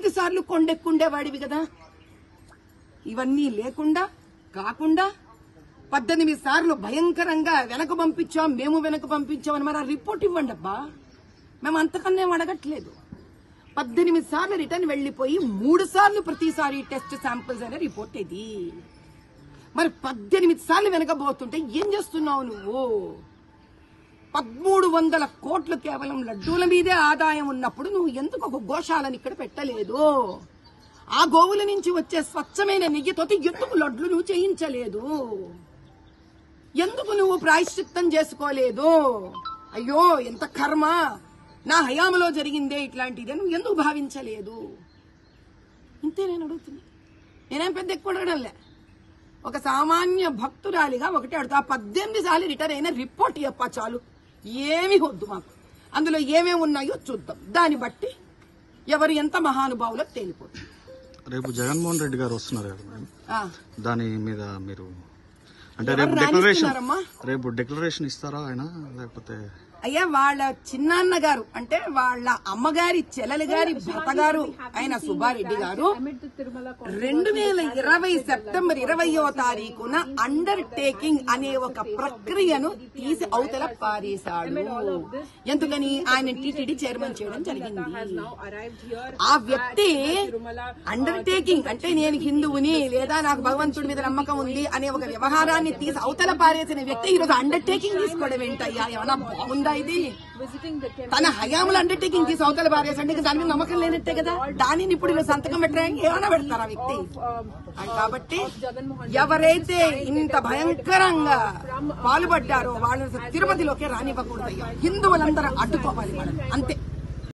18 సార్లు కొండెక్కుండేవాడివి కదా. ఇవన్నీ లేకుండా కాకుండా 18 సార్లు భయంకరంగా వెనక పంపించాం, మేము వెనక పంపించామని మరి ఆ రిపోర్ట్ ఇవ్వండి అబ్బా. మేము అంతకన్నా అడగట్లేదు. 18 సార్లు రిటర్న్ వెళ్లిపోయి 3 సార్లు ప్రతిసారి టెస్ట్ శాంపిల్స్ అనే రిపోర్ట్ ఇది. మరి 18 సార్లు వెనకబోతుంటే ఏం చేస్తున్నావు నువ్వు? 1300 కోట్లు కేవలం లడ్డూల మీదే ఆదాయం ఉన్నప్పుడు నువ్వు ఎందుకు ఒక గోశాలను ఇక్కడ పెట్టలేదు? ఆ గోవుల నుంచి వచ్చే స్వచ్ఛమైన నెయ్యితోటి ఎందుకు లడ్లు నువ్వు చేయించలేదు? ఎందుకు నువ్వు ప్రాయశ్చిత్తం చేసుకోలేదు? అయ్యో ఎంత కర్మ, నా హయాంలో జరిగిందే ఇట్లాంటిదే నువ్వు ఎందుకు భావించలేదు? ఇంతే నేను అడుగుతున్నా. నేనేం పెద్ద ఎక్కువ అడగడంలే. ఒక సామాన్య భక్తురాలిగా ఒకటి అడుగుతా. 18 సార్లు రిటర్న్ అయిన రిపోర్ట్ చెప్పా చాలు. ఏమి వద్దు మాకు. అందులో ఏమేమి ఉన్నాయో చూద్దాం. దాన్ని బట్టి ఎవరు ఎంత మహానుభావులో తేలిపోతుంది. రేపు జగన్మోహన్ రెడ్డి గారు వస్తున్నారు కదా మేడం, దాని మీద మీరు అంటే రేపు డిక్లరేషన్ ఇస్తారా ఆయన, లేకపోతే? అయ్యా వాళ్ళ చిన్నాన్న గారు అంటే వాళ్ళ అమ్మగారి చెల్లెలి గారి భర్త గారు ఆయన సుబ్బారెడ్డి గారు 2020 సెప్టెంబర్ 20వ తారీఖున అండర్ టేకింగ్ అనే ఒక ప్రక్రియను తీసి అవతల పారేశాడు. ఎందుకని ఆయన టీటీడీ చైర్మన్ చేయడం జరిగింది. ఆ వ్యక్తి అండర్ టేకింగ్ అంటే నేను హిందువుని లేదా నాకు భగవంతుడి మీద నమ్మకం ఉంది అనే ఒక వ్యవహారాన్ని తీసి అవతల పారేసిన వ్యక్తి ఈరోజు అండర్ టేకింగ్ తీసుకోవడం ఏంటయ్యా? ఏమన్నా బాగుందా ఇది? తన హయాంలో అండర్ టేకింగ్ తీసి అవతల పారేసండి, దాని మీద నమ్మకం లేనట్టే కదా. దానిని ఇప్పుడు సంతకం పెట్టడానికి ఏమైనా పెడతారు ఆ వ్యక్తి. కాబట్టి ఎవరైతే ఇంత భయంకరంగా పాల్పడ్డారో వాళ్ళు తిరుపతిలోకి రానివ్వకూడదు. హిందువులందరూ అడ్డుకోవాలి అంతే.